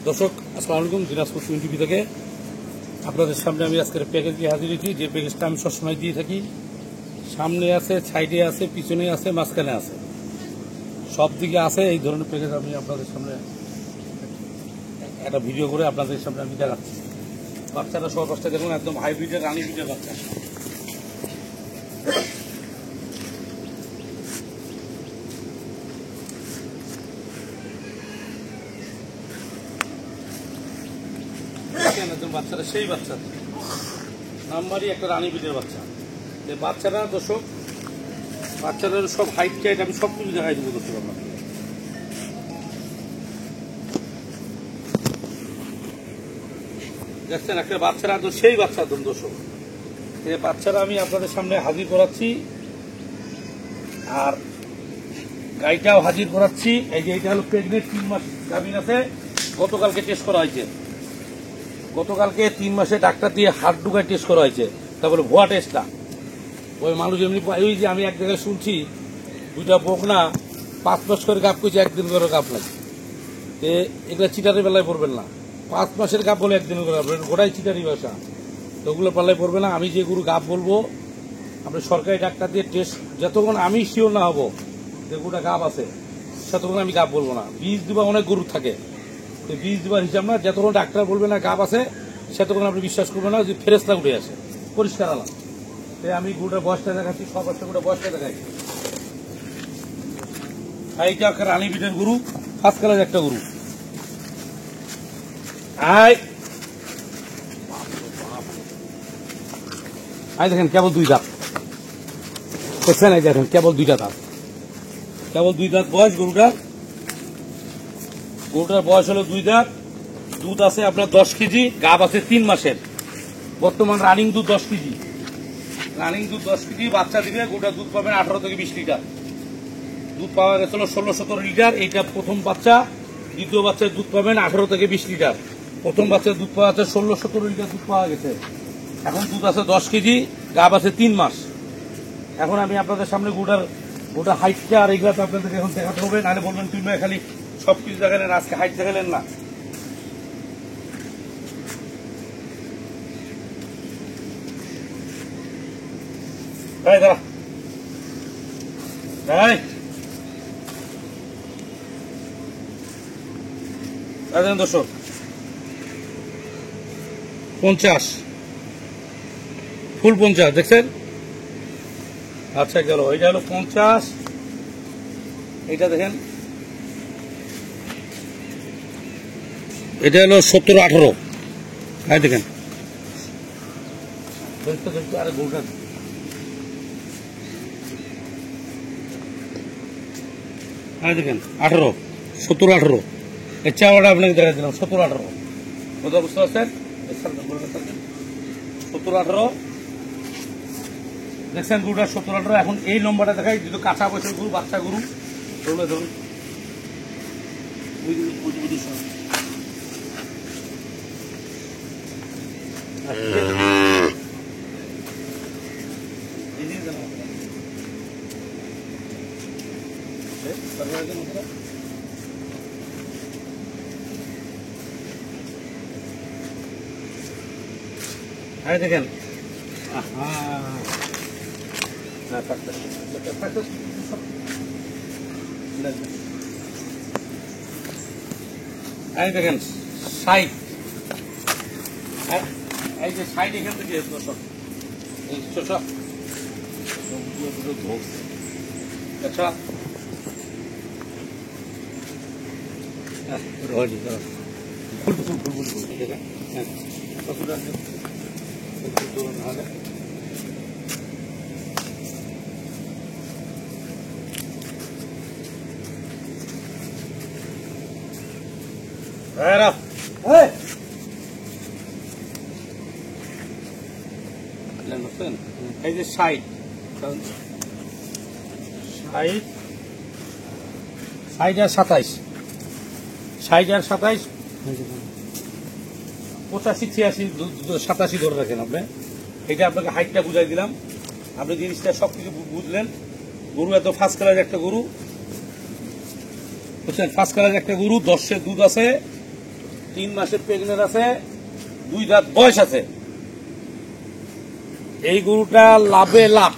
দর্শক আসসালামু আলাইকুম, দিনাজপুর সুইন টিভি থেকে আপনাদের সামনে আমি আজকের প্যাকেজ দিয়ে হাজির হয়েছি। যে প্যাকেজটা আমি সবসময় দিয়ে থাকি, সামনে আছে, সাইডে আছে, পিছনে আছে, মাঝখানে আছে, সব দিকে আছে। এই ধরনের প্যাকেজ আমি আপনাদের সামনে একটা ভিডিও করে আপনাদের সামনে আমি দেখাচ্ছি। বাচ্চারা সব বাচ্চা দেখুন, একদম হাইব্রিডের রানি ব্রিডের বাচ্চা। বাচ্চারা সেই বাচ্চা নাম্বারই একটা রানী ব্রিডের বাচ্চা। বাচ্চারা দর্শক, বাচ্চাদের সব হাইট টাইট আমি সব কিছু দেখাই দেবো দর্শক আপনাকে। দেখছেন একটা বাচ্চারা তো সেই বাচ্চা একদম দর্শক। এই বাচ্চারা আমি আপনাদের সামনে হাজির করাচ্ছি, আর গাইটাও হাজির করাচ্ছি। এই যে এটা হলো প্রেগনেন্ট, 3 মাস গাভীর আছে, গতকালকে টেস্ট করা হয়েছে। গতকালকে 3 মাসে ডাক্তার দিয়ে হাত ঢুকায় টেস্ট করা হয়েছে। তারপরে ভুয়া টেস্টটা ওই মানুষ এমনি, ওই যে আমি এক জায়গায় শুনছি 2টা বকনা 5 মাস করে গাপ করছে, 1 দিন করে গাপ লাগে। এগুলো চিটারের বেলায় পড়বেন না। 5 মাসের গাপ বলে 1 দিন করে গাপ, গোটাই চিটারি ভাষা, তো ওগুলো পাল্লায় পড়বে না। আমি যে গরু গাপ বলবো, আপনি সরকারি ডাক্তার দিয়ে টেস্ট, যতক্ষণ আমি শিওর না হবো যে গরুটা গাপ আছে, ততক্ষণ আমি গাপ বলবো না। বীজ দিবা অনেক গরু থাকে, বীজ দিবার হিসাব না। যতক্ষণ ডাক্তার বলবে না গাপ আছে, সেতক্ষণ আপনি বিশ্বাস করবেন না যে ফেরেস্তা উঠে আসে পরিষ্কার আলাম। আমি গরুটার বয়সটা দেখাচ্ছি, সব বাচ্চা গরুটার বয়সটা দেখাচ্ছি। এইটা একটা রানী ব্রিডের গরু, ফার্স্ট কালার একটা গরু। দেখেন কেবল 2 দাঁত দেখছেন, এই দেখেন কেবল 2টা দাঁত, কেবল 2 দাঁত বয়স গরুটার। গরুটার বয়স হলো 2 দাঁত। দুধ আছে আপনার 10 কেজি, গাব আছে 3 মাসের। বর্তমান রানিং দুধ 10 কেজি, রানিং দুধ 10 কেজি। বাচ্চা দিবে, গরুটার দুধ পাবেন 18 থেকে 20 লিটার। দুধ পাওয়া গেছিল 16-17 লিটার। এইটা প্রথম বাচ্চা। দ্বিতীয় বাচ্চার দুধ পাবেন 18 থেকে 20 লিটার। প্রথম বাচ্চার দুধ পাওয়া আছে 16-17 লিটার দুধ পাওয়া গেছে। এখন দুধ আছে 10 কেজি, গাব আছে 3 মাস। এখন আমি আপনাদের সামনে গোটা হাইটটা আর এগুলা তো আপনাদের এখন দেখাতে হবে, নাহলে বলবেন তুই খালি সবকিছু দেখালেন, আজকে হাইট দেখালেন না। দাঁড়া দর্শক, 50 ফুল 50 দেখছেন। আচ্ছা গেল, এটা হলো 50। এটা দেখেন, এটা হলো 17-18। হ্যাঁ দেখেন, আরে গরুটা দেখেন 18, 17-18। এই চাওয়াটা আপনাকে দেখা দিলাম 17-18। কথা বুঝতে পারছেন? 17-18 দেখছেন গরুটা 17-18। এখন এই নম্বরটা দেখাই, যেহেতু কাঁচা বয়সের গরু, বাচ্চা গরু, ধরুন দেখেন। দেখেন সাইড, এই যে সাইড এখান থেকে আচ্ছা এই যে সাইড, সাইড আর 27, 85 87 ধরে রাখেন আপনি। এটা আপনাকে হাইটটা বুঝাই দিলাম, আপনি জিনিসটা সবকিছু বুঝলেন। গরু এত ফার্স্ট কালার একটা গরু, বুঝছেন, ফার্স্ট কালার একটা গরু, 10 দুধ আছে, 3 মাসের প্রেগনেন্ট আছে, 2 দাঁত বয়স আছে। এই গরুটা লাভে লাভ।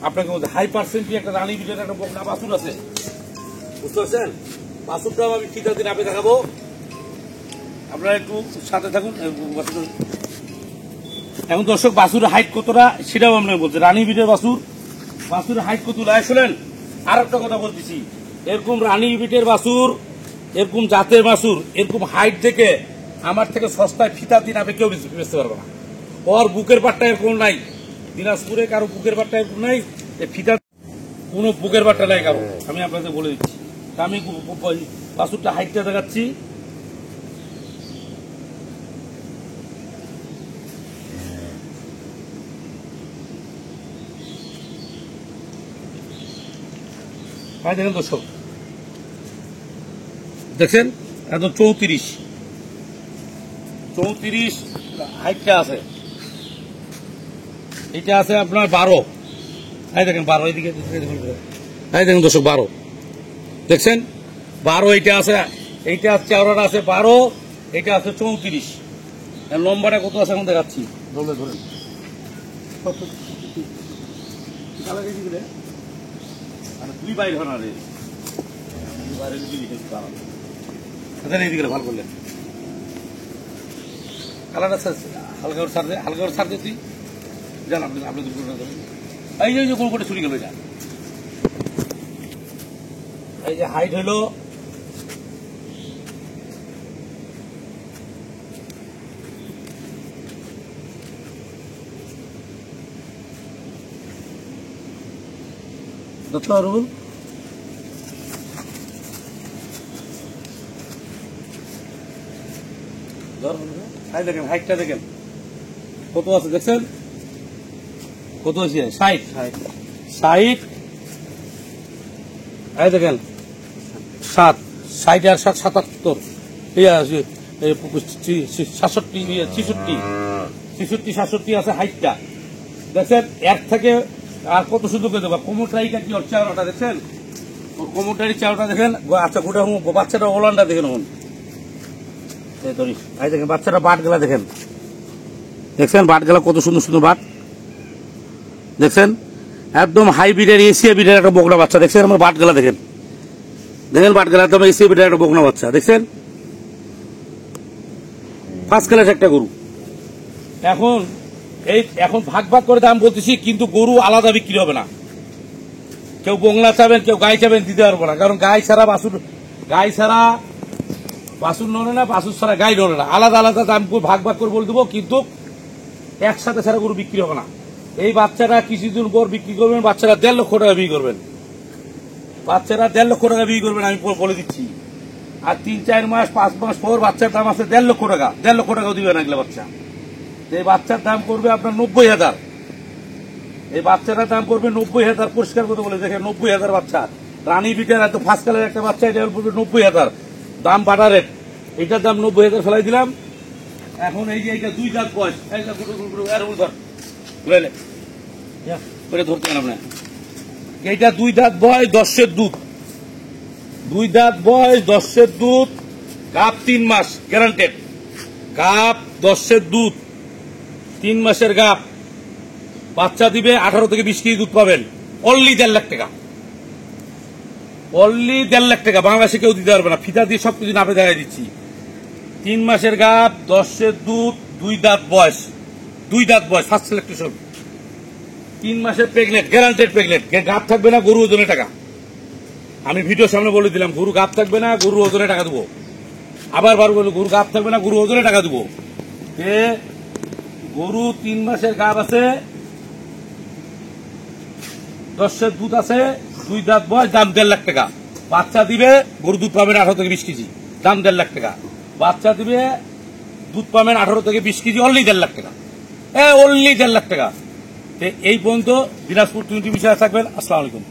আপনাকে বলতে হাই পার্সেন্ট একটা রানী বিটের একটা বকনা বাছুর আছে, বুঝতে পারছেন? বাছুরটাও আমি ফিতা দিন আপনি দেখাবো, আপনারা একটু সাথে থাকুন। এখন দর্শক বাছুরের হাইট কতটা সেটাও আপনাকে বলছে, রানী বিটের বাছুর, বাছুরের হাইট কত শুনেন। আর একটা কথা বলতেছি, এরকম রানী বিটের বাছুর, এরকম জাতের বাছুর, এরকম হাইট থেকে আমার থেকে সস্তায় ফিতা দিন আপনি কেউ বেচতে পারবে না। ওর বুকের পাটটা এরকম নাই, দিনাজপুরে কারো বুকের পাটটা এরকম নাই, ফিতা কোনো বুকের পাটটা নাই কারো। আমি আপনাদের বলে দিচ্ছি, আমি বাছুরটা হাইটটা দেখাচ্ছি। দেখেন দর্শক, দেখছেন একদম 34 হাইটটা আছে। এটা আছে আপনার 12, দেখেন 12, এইদিকে দেখেন দর্শক 12, দেখছেন 12, এইটা আছে, এইটা চাওড়াটা আছে 12, এটা আছে 34। লম্বাটা কত আছে এখন দেখাচ্ছি, ধরে ধরেন দুই বাইর হন রে, এইদিকে ভালো করলেন কালারটা হালকা হালকা ছাড় দিয়ে তুই জান আপনি এই যে কোন করে চুরি গেল, এটা এই যে হাইট হলো রুল, দেখেন হাইটটা দেখেন কত আছে, দেখছেন কত আছে, 60, দেখেন 7, 60 আর 7, 77, 66 আছে হাইটটা, দেখছেন। এর থেকে আর কত সুন্দর করে দেবো, কোমরটাইটা কি ওর চাওড়াটা দেখছেন, ওর কোমরটারি চাওড়াটা দেখেন। আচ্ছা গোটা বাচ্চাটা ওলানটা দেখেন, হন দেখেন বাচ্চাটা বাট গেলা দেখেন, দেখছেন বাট গেলা কত সুন্দর সুন্দর বাট, দেখছেন একদম হাই বিডের এশিয়া বিডের একটা বকনা বাচ্চা, দেখছেন আমার বাট গেলা দেখেন, দেখেন বাট গেলা একদম এশিয়া বিডের একটা বকনা বাচ্চা, দেখছেন ফার্স্ট ক্লাস একটা গরু। এখন ভাগ ভাগ করে দাম বলতেছি, কিন্তু গরু আলাদা বিক্রি হবে না। কেউ বংলা চাবেন, কেউ গাই চাবেন, দিতে পারবো না, কারণ গাই ছাড়া বাছুর নড়ে না, বাছুর ছাড়া গাই নড়ে না। আলাদা আলাদা দাম ভাগ ভাগ করে বলে দেবো, কিন্তু একসাথে ছাড়া গরু বিক্রি হবে না। এই বাচ্চাটা কিছুদিন পর বিক্রি করবেন, বাচ্চারা 1.5 লক্ষ টাকা বিক্রি করবেন, বাচ্চারা 1.5 লক্ষ টাকা বিক্রি করবেন, আমি বলে দিচ্ছি। আর 3-4 মাস 5 মাস পর বাচ্চার দাম আছে 1.5 লক্ষ টাকা, 1.5 লক্ষ টাকাও দিবে না এগুলো বাচ্চা। এই বাচ্চার দাম করবে আপনার 90,000, এই বাচ্চাটার দাম করবে 90,000, পরিষ্কার কথা বলে দেখেন 90,000 বাচ্চা, রানী বিটের এত ফার্স্ট কালার একটা বাচ্চা, এটা পড়বে 90,000, দাম বাটা রেট, এইটার দাম 90,000 ফেলাই দিলাম। এখন এই যে এইটা 2 দাঁত বয়স, ধরতে গেলাম না, এইটা 2 দাঁত বয়স, 10 দুধ, 2 দাঁত বয়স, 10 দুধ, গাব 3 মাস গ্যারান্টেড, গাব 10 দুধ, 3 মাসের গাব, বাচ্চা দিবে 18 থেকে 20 কেজি দুধ পাবেন, অনলি 1.5 লাখ টাকা, অনলি 1.5 লাখ টাকা, বাংলাদেশে কেউ দিতে পারবে না, ফিতা দিয়ে সবকিছু নাপে দেখাই দিচ্ছি। 3 মাসের গাব, 10 দুধ, 2 দাঁত বয়স, 2 দাঁত বয়স, ফার্স্ট সিলেকশন, 3 মাসের প্রেগনেন্ট, গ্যারান্টেড প্রেগনেন্ট, গাব থাকবে না, গরু ওজনে টাকা। আমি ভিডিওর সামনে বলে দিলাম, গরু গাব থাকবে না, গরু ওজনে টাকা দেবো। আবার বলবো, গরু গাব থাকবে না, গরু ওজনে টাকা দেবো। গরু 3 মাসের গাব আছে, 10 দুধ আছে, 2 দাঁত বয়স, দাম 1.5 লাখ টাকা। বাচ্চা দিবে, গরু দুধ পাবেন 18 থেকে 20 কেজি, দাম 1.5 লাখ টাকা। বাচ্চা দিবে, দুধ পাবেন 18 থেকে 20 কেজি, অনলি 1.5 লাখ টাকা, অনলি 1.5 লাখ টাকা। এই পর্যন্ত দিনাজপুর 20 বিষয়ে থাকবেন। আসসালামু আলাইকুম।